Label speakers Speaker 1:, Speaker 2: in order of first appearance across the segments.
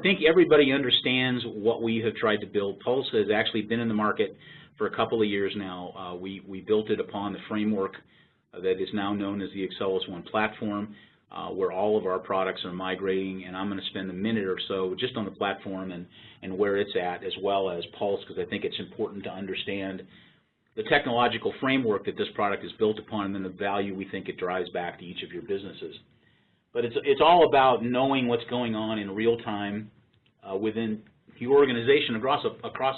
Speaker 1: think everybody understands what we have tried to build. Pulse has actually been in the market for a couple of years now. We built it upon the framework that is now known as the Accellos One platform, where all of our products are migrating, and I'm going to spend a minute or so just on the platform and where it's at, as well as Pulse, because I think it's important to understand the technological framework that this product is built upon and then the value we think it drives back to each of your businesses. But it's all about knowing what's going on in real time within your organization across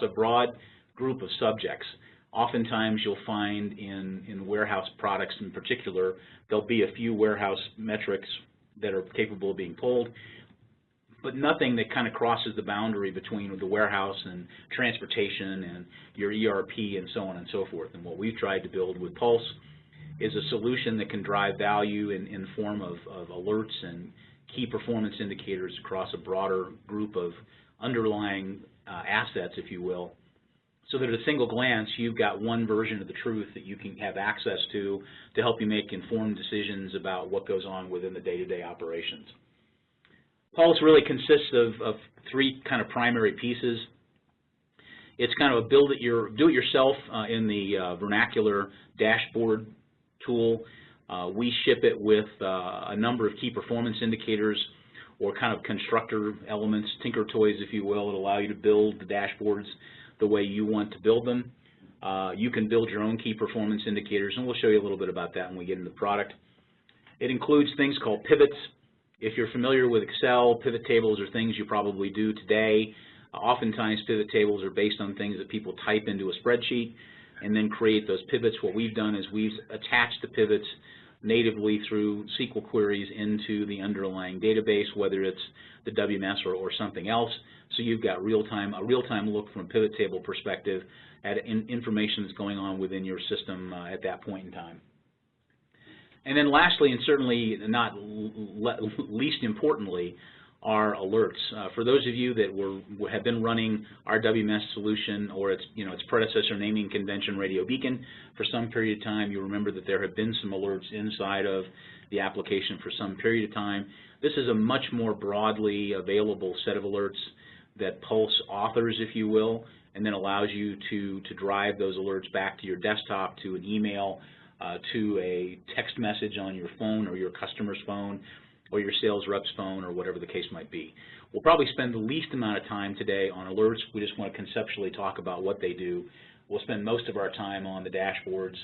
Speaker 1: a broad group of subjects. Oftentimes you'll find in warehouse products in particular, there'll be a few warehouse metrics that are capable of being pulled, but nothing that kind of crosses the boundary between the warehouse and transportation and your ERP and so on and so forth. And what we've tried to build with Pulse is a solution that can drive value in the form of alerts and key performance indicators across a broader group of underlying assets, if you will, so that at a single glance you've got one version of the truth that you can have access to help you make informed decisions about what goes on within the day-to-day operations. Pulse really consists of three kind of primary pieces. It's kind of a do-it-yourself in the vernacular dashboard tool. We ship it with a number of key performance indicators or kind of constructor elements, tinker toys, if you will, that allow you to build the dashboards the way you want to build them. You can build your own key performance indicators, and we'll show you a little bit about that when we get into the product. It includes things called pivots. If you're familiar with Excel, pivot tables are things you probably do today. Oftentimes pivot tables are based on things that people type into a spreadsheet and then create those pivots. What we've done is we've attached the pivots natively through SQL queries into the underlying database, whether it's the WMS or something else. So you've got a real-time look from a pivot table perspective at information that's going on within your system at that point in time. And then lastly, and certainly not least importantly, are alerts. For those of you that have been running our WMS solution or its predecessor naming convention, Radio Beacon, for some period of time, you remember that there have been some alerts inside of the application for some period of time. This is a much more broadly available set of alerts that Pulse authors, if you will, and then allows you to drive those alerts back to your desktop, to an email, to a text message on your phone or your customer's phone or your sales rep's phone or whatever the case might be. We'll probably spend the least amount of time today on alerts. We just want to conceptually talk about what they do. We'll spend most of our time on the dashboards,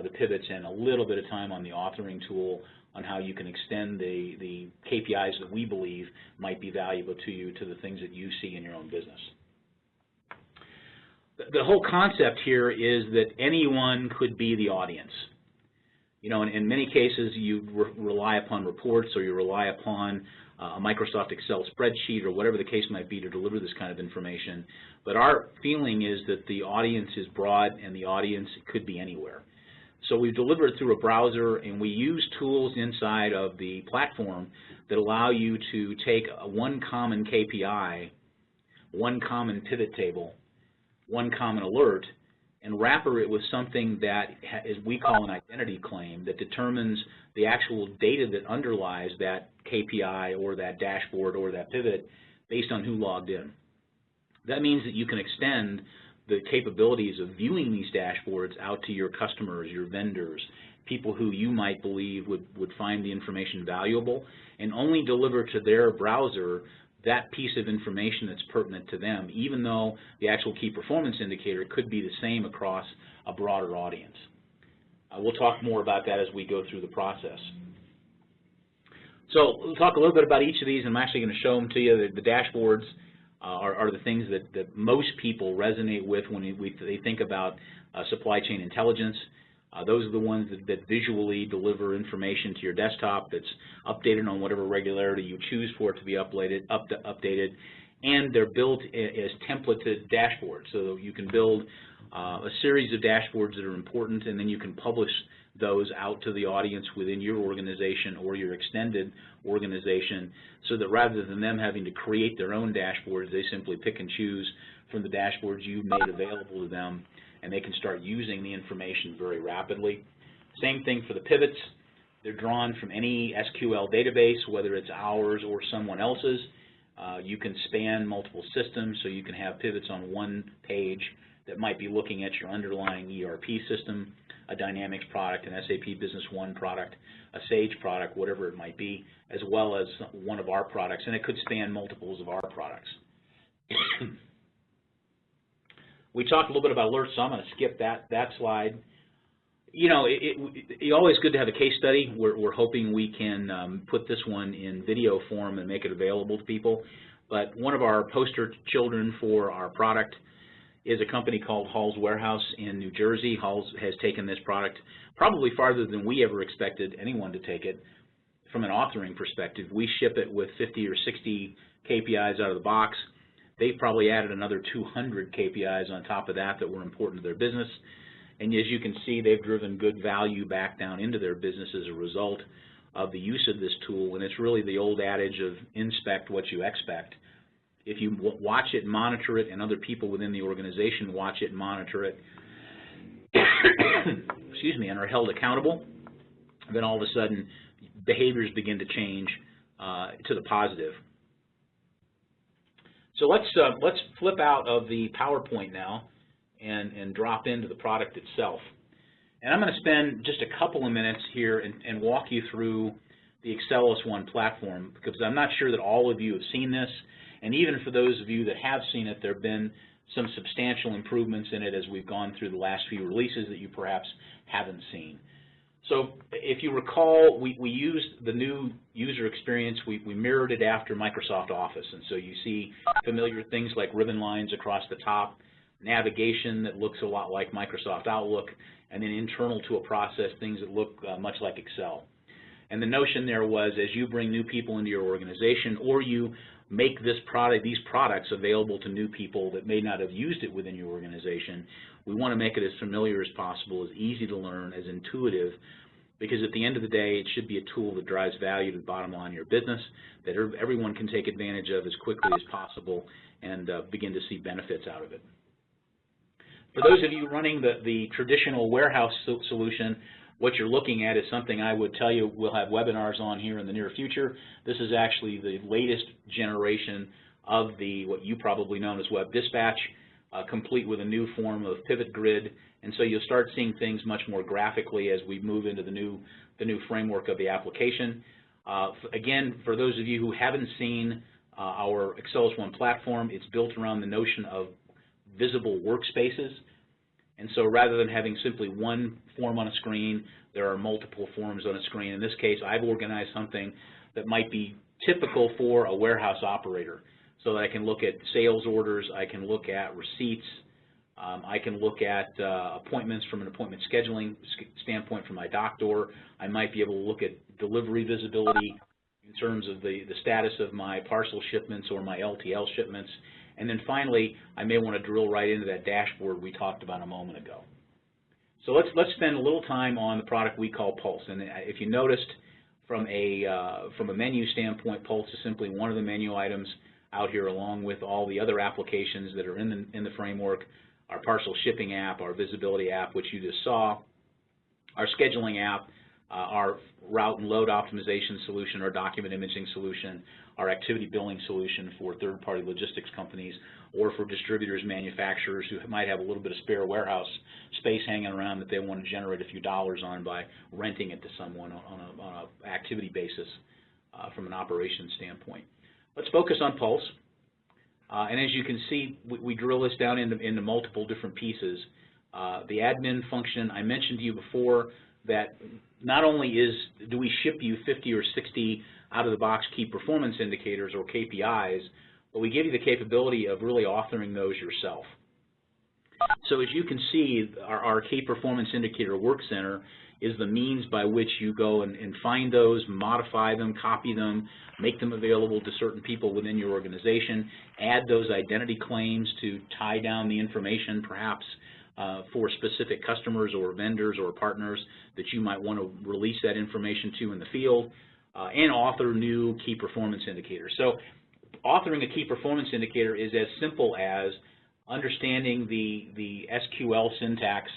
Speaker 1: the pivots, and a little bit of time on the authoring tool on how you can extend the KPIs that we believe might be valuable to you to the things that you see in your own business. The whole concept here is that anyone could be the audience. You know, in many cases, you rely upon reports or you rely upon a Microsoft Excel spreadsheet or whatever the case might be to deliver this kind of information. But our feeling is that the audience is broad and the audience could be anywhere. So we deliver it through a browser, and we use tools inside of the platform that allow you to take one common KPI, one common pivot table, one common alert, and wrapper it with something that is we call an identity claim that determines the actual data that underlies that KPI or that dashboard or that pivot based on who logged in. That means that you can extend the capabilities of viewing these dashboards out to your customers, your vendors, people who you might believe would find the information valuable, and only deliver to their browser that piece of information that's pertinent to them, even though the actual key performance indicator could be the same across a broader audience. We'll talk more about that as we go through the process. So we'll talk a little bit about each of these, and I'm actually going to show them to you. The dashboards are the things that most people resonate with when they think about supply chain intelligence. Those are the ones that visually deliver information to your desktop that's updated on whatever regularity you choose for it to be updated, and they're built as templated dashboards. So you can build a series of dashboards that are important, and then you can publish those out to the audience within your organization or your extended organization, so that rather than them having to create their own dashboards, they simply pick and choose from the dashboards you've made available to them, and they can start using the information very rapidly. Same thing for the pivots. They're drawn from any SQL database, whether it's ours or someone else's. You can span multiple systems, so you can have pivots on one page that might be looking at your underlying ERP system, a Dynamics product, an SAP Business One product, a Sage product, whatever it might be, as well as one of our products, and it could span multiples of our products. We talked a little bit about alerts, so I'm going to skip that slide. You know, it's always good to have a case study. We're hoping we can put this one in video form and make it available to people. But one of our poster children for our product is a company called Hall's Warehouse in New Jersey. Hall's has taken this product probably farther than we ever expected anyone to take it from an authoring perspective. We ship it with 50 or 60 KPIs out of the box. They've probably added another 200 KPIs on top of that were important to their business. And as you can see, they've driven good value back down into their business as a result of the use of this tool. And it's really the old adage of inspect what you expect. If you watch it, monitor it, and other people within the organization watch it, monitor it, excuse me, and are held accountable, then all of a sudden behaviors begin to change to the positive. So let's flip out of the PowerPoint now and drop into the product itself. And I'm going to spend just a couple of minutes here and walk you through the Accellos One platform, because I'm not sure that all of you have seen this, and even for those of you that have seen it, there have been some substantial improvements in it as we've gone through the last few releases that you perhaps haven't seen. So if you recall, we used the new user experience, we mirrored it after Microsoft Office, and so you see familiar things like ribbon lines across the top, navigation that looks a lot like Microsoft Outlook, and then internal to a process, things that look much like Excel. And the notion there was, as you bring new people into your organization, or you make these products available to new people that may not have used it within your organization, we want to make it as familiar as possible, as easy to learn, as intuitive, because at the end of the day, it should be a tool that drives value to the bottom line of your business, that everyone can take advantage of as quickly as possible and begin to see benefits out of it. For those of you running the traditional warehouse solution, what you're looking at is something I would tell you we'll have webinars on here in the near future. This is actually the latest generation of what you probably know as Web Dispatch, complete with a new form of pivot grid, and so you'll start seeing things much more graphically as we move into the new framework of the application. Again, for those of you who haven't seen our Accellos One platform, it's built around the notion of visible workspaces. And so rather than having simply one form on a screen, there are multiple forms on a screen. In this case, I've organized something that might be typical for a warehouse operator, so that I can look at sales orders, I can look at receipts, I can look at appointments from an appointment scheduling standpoint from my doctor. I might be able to look at delivery visibility in terms of the status of my parcel shipments or my LTL shipments. And then finally, I may want to drill right into that dashboard we talked about a moment ago. So let's spend a little time on the product we call Pulse. And if you noticed, from a menu standpoint, Pulse is simply one of the menu items out here, along with all the other applications that are in the framework, our parcel shipping app, our visibility app, which you just saw, our scheduling app, our route and load optimization solution, our document imaging solution, our activity billing solution for third-party logistics companies, or for distributors, manufacturers who might have a little bit of spare warehouse space hanging around that they want to generate a few dollars on by renting it to someone on an activity basis from an operations standpoint. Let's focus on Pulse. And as you can see, we drill this down into multiple different pieces. The admin function, I mentioned to you before that not only do we ship you 50 or 60 out-of-the-box key performance indicators, or KPIs, but we give you the capability of really authoring those yourself. So as you can see, our key performance indicator work center is the means by which you go and find those, modify them, copy them, make them available to certain people within your organization, add those identity claims to tie down the information perhaps for specific customers or vendors or partners that you might want to release that information to in the field, and author new key performance indicators. So authoring a key performance indicator is as simple as understanding the SQL syntax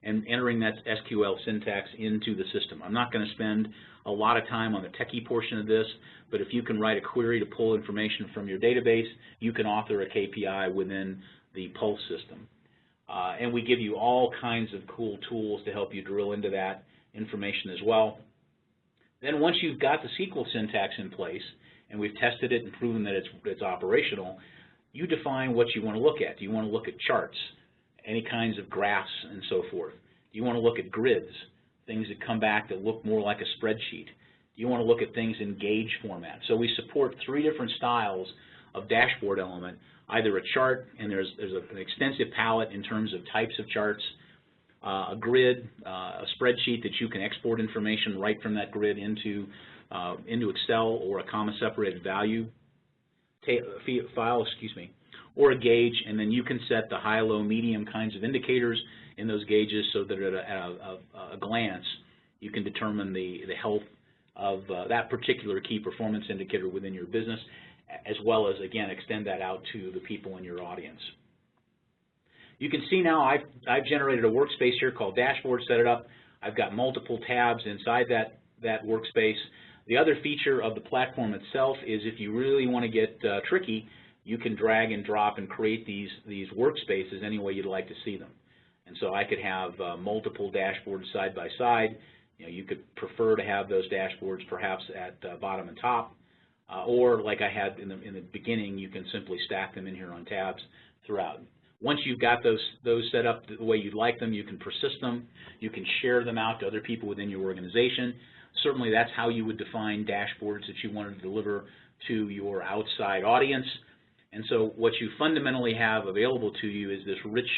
Speaker 1: and entering that SQL syntax into the system. I'm not going to spend a lot of time on the techie portion of this, but if you can write a query to pull information from your database, you can author a KPI within the Pulse system. And we give you all kinds of cool tools to help you drill into that information as well. Then once you've got the SQL syntax in place, and we've tested it and proven that it's operational, you define what you want to look at. Do you want to look at charts, any kinds of graphs and so forth? Do you want to look at grids, things that come back that look more like a spreadsheet? Do you want to look at things in gauge format? So we support 3 different styles of dashboard element, either a chart, and there's an extensive palette in terms of types of charts, a grid, a spreadsheet that you can export information right from that grid into Excel, or a comma-separated value file, or a gauge, and then you can set the high, low, medium kinds of indicators in those gauges so that at a glance you can determine the health of that particular key performance indicator within your business, as well as, again, extend that out to the people in your audience. You can see now I've generated a workspace here called Dashboard, set it up. I've got multiple tabs inside that workspace. The other feature of the platform itself is if you really want to get tricky, you can drag and drop and create these workspaces any way you'd like to see them. And so I could have multiple dashboards side by side. You could prefer to have those dashboards perhaps at bottom and top, or like I had in the beginning, you can simply stack them in here on tabs throughout. Once you've got those set up the way you'd like them, you can persist them. You can share them out to other people within your organization. Certainly that's how you would define dashboards that you wanted to deliver to your outside audience. And so what you fundamentally have available to you is this rich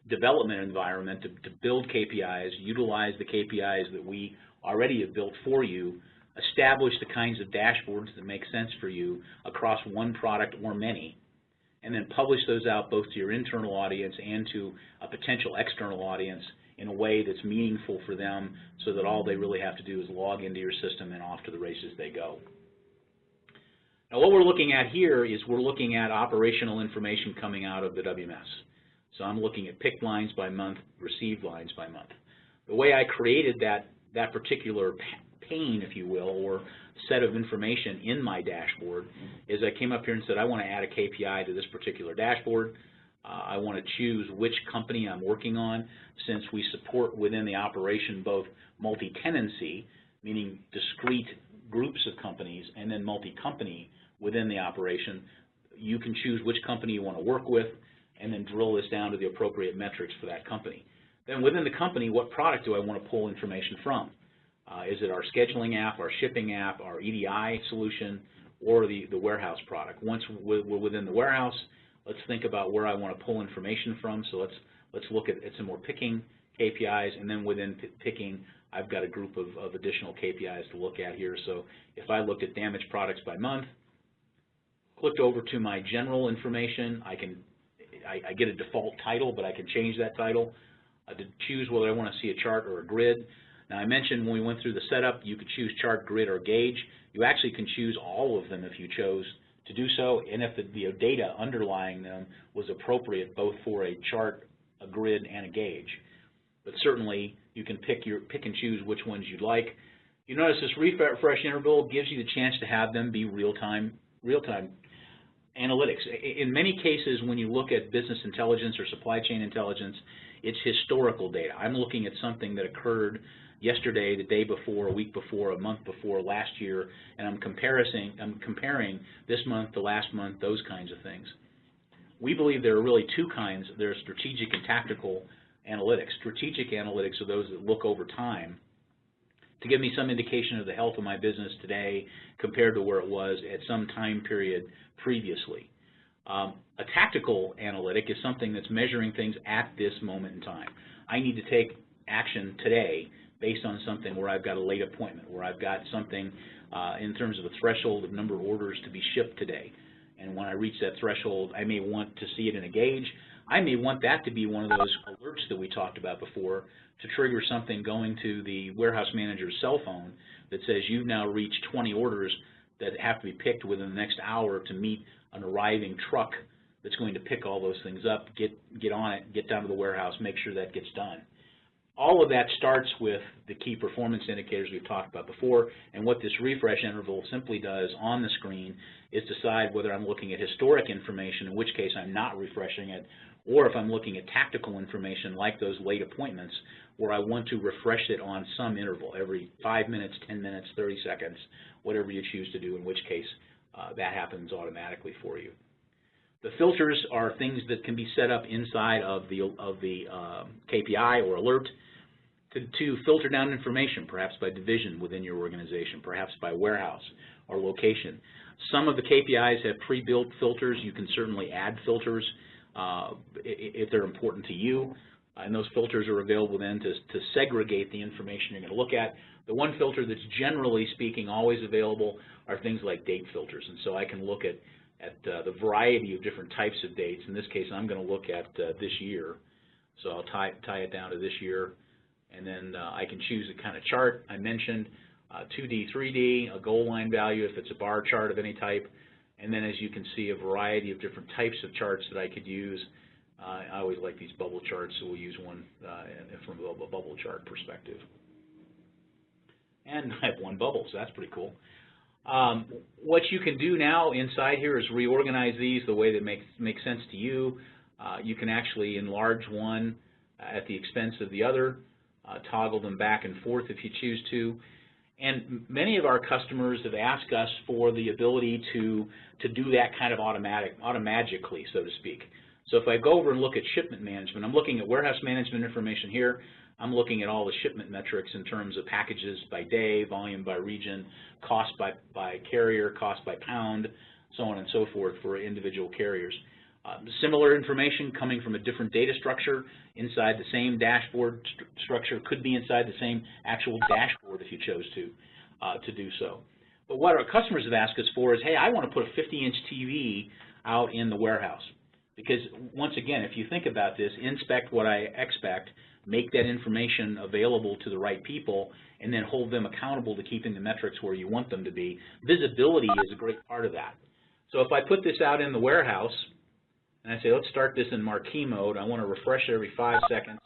Speaker 1: development environment to build KPIs, utilize the KPIs that we already have built for you, establish the kinds of dashboards that make sense for you across one product or many, and then publish those out both to your internal audience and to a potential external audience in a way that's meaningful for them, so that all they really have to do is log into your system and off to the races they go. Now what we're looking at here is we're looking at operational information coming out of the WMS. So I'm looking at picked lines by month, received lines by month. The way I created that particular pane, if you will, or set of information in my dashboard is I came up here and said I want to add a KPI to this particular dashboard. I want to choose which company I'm working on, since we support within the operation both multi-tenancy, meaning discrete groups of companies, and then multi-company within the operation. You can choose which company you want to work with and then drill this down to the appropriate metrics for that company. Then within the company, what product do I want to pull information from? Is it our scheduling app, our shipping app, our EDI solution, or the warehouse product? Once we're within the warehouse, let's think about where I want to pull information from. So let's look at some more picking KPIs, and then within picking, I've got a group of additional KPIs to look at here. So if I looked at damaged products by month, clicked over to my general information, I get a default title, but I can change that title to choose whether I want to see a chart or a grid. Now I mentioned when we went through the setup, you could choose chart, grid, or gauge. You actually can choose all of them if you chose to do so, and if the data underlying them was appropriate both for a chart, a grid, and a gauge. But certainly you can pick and choose which ones you'd like. You notice this refresh interval gives you the chance to have them be real-time analytics. In many cases, when you look at business intelligence or supply chain intelligence, it's historical data. I'm looking at something that occurred yesterday, the day before, a week before, a month before, last year, and I'm comparing this month to last month, those kinds of things. We believe there are really two kinds. There's strategic and tactical analytics. Strategic analytics are those that look over time to give me some indication of the health of my business today compared to where it was at some time period previously. A tactical analytic is something that's measuring things at this moment in time. I need to take action today based on something where I've got a late appointment, where I've got something in terms of a threshold of number of orders to be shipped today. And when I reach that threshold, I may want to see it in a gauge. I may want that to be one of those alerts that we talked about before to trigger something going to the warehouse manager's cell phone that says you've now reached 20 orders that have to be picked within the next hour to meet an arriving truck that's going to pick all those things up, get on it, get down to the warehouse, make sure that gets done. All of that starts with the key performance indicators we've talked about before, and what this refresh interval simply does on the screen is decide whether I'm looking at historic information, in which case I'm not refreshing it, or if I'm looking at tactical information like those late appointments, where I want to refresh it on some interval, every 5 minutes, 10 minutes, 30 seconds, whatever you choose to do, in which case that happens automatically for you. The filters are things that can be set up inside of the KPI or alert to filter down information, perhaps by division within your organization, perhaps by warehouse or location. Some of the KPIs have pre-built filters. You can certainly add filters if they're important to you, and those filters are available then to segregate the information you're going to look at. The one filter that's generally speaking always available are things like date filters, and so I can look at the variety of different types of dates. In this case, I'm going to look at this year, so I'll tie it down to this year, and then I can choose the kind of chart I mentioned, 2D, 3D, a goal line value if it's a bar chart of any type, and then as you can see, a variety of different types of charts that I could use. I always like these bubble charts, so we'll use one from a bubble chart perspective. And I have one bubble, so that's pretty cool. What you can do now inside here is reorganize these the way that makes sense to you. You can actually enlarge one at the expense of the other, toggle them back and forth if you choose to. And many of our customers have asked us for the ability to do that kind of automagically, so to speak. So if I go over and look at shipment management, I'm looking at warehouse management information here. I'm looking at all the shipment metrics in terms of packages by day, volume by region, cost by carrier, cost by pound, so on and so forth for individual carriers. Similar information coming from a different data structure inside the same dashboard structure, could be inside the same actual dashboard if you chose to do so. But what our customers have asked us for is, hey, I want to put a 50-inch TV out in the warehouse. Because once again, if you think about this, inspect what I expect, make that information available to the right people, and then hold them accountable to keeping the metrics where you want them to be. Visibility is a great part of that. So if I put this out in the warehouse, and I say, let's start this in Marquee Mode, I want to refresh it every 5 seconds,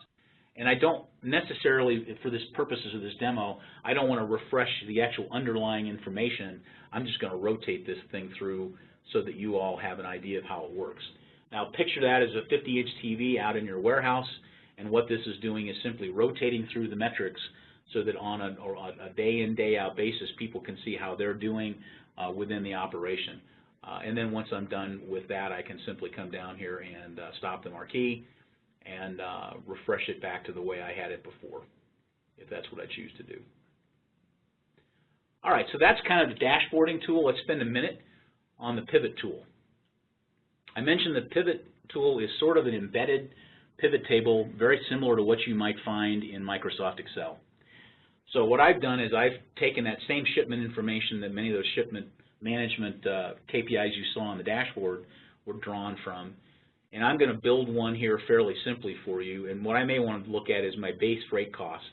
Speaker 1: and I don't necessarily, for this purposes of this demo, I don't want to refresh the actual underlying information. I'm just going to rotate this thing through so that you all have an idea of how it works. Now picture that as a 50-inch TV out in your warehouse, and what this is doing is simply rotating through the metrics so that on a day-in, day-out basis, people can see how they're doing within the operation. And then once I'm done with that, I can simply come down here and stop the marquee and refresh it back to the way I had it before, if that's what I choose to do. All right, so that's kind of the dashboarding tool. Let's spend a minute on the pivot tool. I mentioned the pivot tool is sort of an embedded pivot table, very similar to what you might find in Microsoft Excel. So what I've done is I've taken that same shipment information that many of those shipment management KPIs you saw on the dashboard were drawn from, and I'm going to build one here fairly simply for you. And what I may want to look at is my base rate costs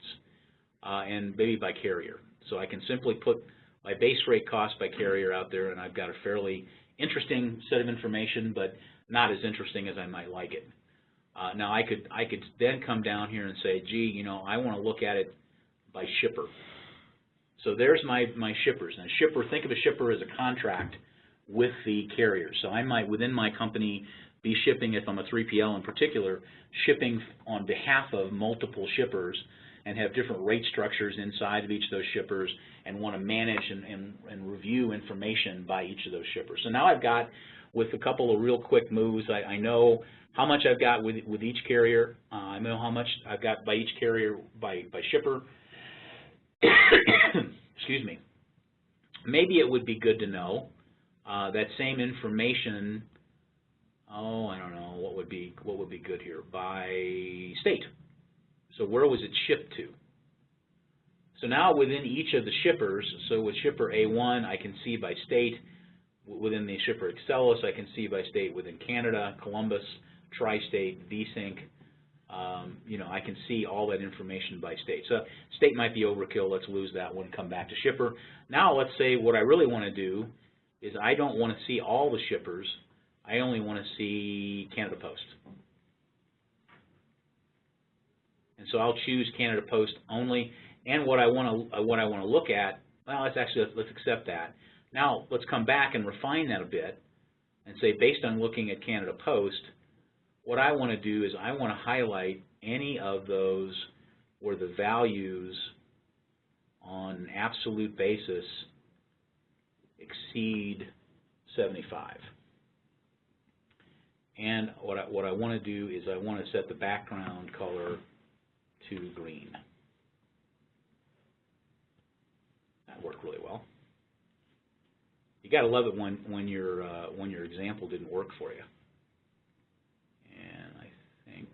Speaker 1: and maybe by carrier. So I can simply put my base rate cost by carrier out there, and I've got a fairly interesting set of information, but not as interesting as I might like it. Now I could then come down here and say, gee, you know, I want to look at it by shipper. So there's my shippers. And a shipper, think of a shipper as a contract with the carrier. So I might, within my company, be shipping, if I'm a 3PL in particular, shipping on behalf of multiple shippers and have different rate structures inside of each of those shippers and want to manage and review information by each of those shippers. So now I've got, with a couple of real quick moves, I know how much I've got with each carrier. I know how much I've got by each carrier by shipper. Excuse me. Maybe it would be good to know that same information. Oh, I don't know what would be good here by state. So where was it shipped to? So now within each of the shippers, so with shipper A1, I can see by state. Within the shipper Accellos, I can see by state within Canada, Columbus, Tri-State, VSync. You know, I can see all that information by state. So state might be overkill. Let's lose that one, come back to shipper. Now let's say what I really want to do is I don't want to see all the shippers. I only want to see Canada Post. And so I'll choose candidate post only. And what I want to look at, well, let's accept that. Now let's come back and refine that a bit and say, based on looking at candidate post, what I want to do is I want to highlight any of those where the values on an absolute basis exceed 75. And what I want to do is I want to set the background color to green. That worked really well. You got to love it when your example didn't work for you. And I think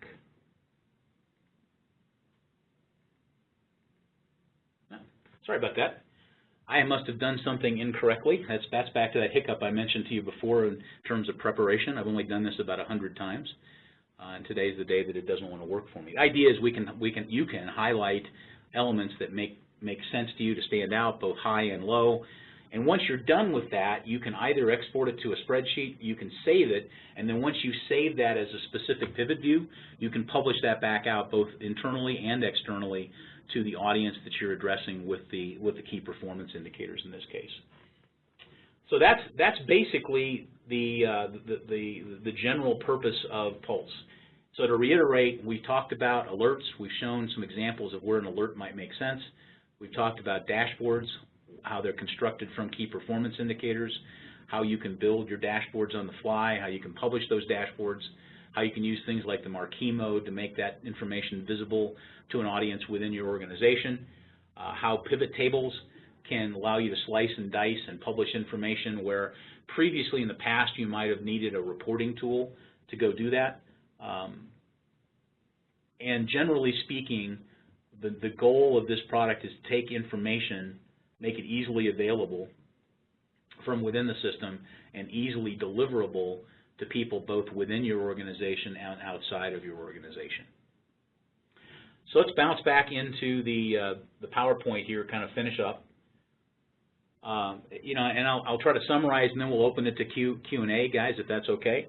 Speaker 1: no, sorry about that. I must have done something incorrectly. That's back to that hiccup I mentioned to you before in terms of preparation. I've only done this about 100 times, and today's the day that it doesn't want to work for me. The idea is you can highlight elements that make sense to you to stand out, both high and low. And once you're done with that, you can either export it to a spreadsheet, you can save it, and then once you save that as a specific pivot view, you can publish that back out both internally and externally to the audience that you're addressing with the key performance indicators in this case. So that's basically the general purpose of Pulse. So to reiterate, we talked about alerts. We've shown some examples of where an alert might make sense. We've talked about dashboards, how they're constructed from key performance indicators, how you can build your dashboards on the fly, how you can publish those dashboards, how you can use things like the Marquee Mode to make that information visible to an audience within your organization, how pivot tables can allow you to slice and dice and publish information where previously in the past you might have needed a reporting tool to go do that. And generally speaking, the goal of this product is to take information, make it easily available from within the system and easily deliverable to people both within your organization and outside of your organization. So let's bounce back into the PowerPoint here, kind of finish up. And I'll try to summarize, and then we'll open it to Q&A, guys, if that's okay.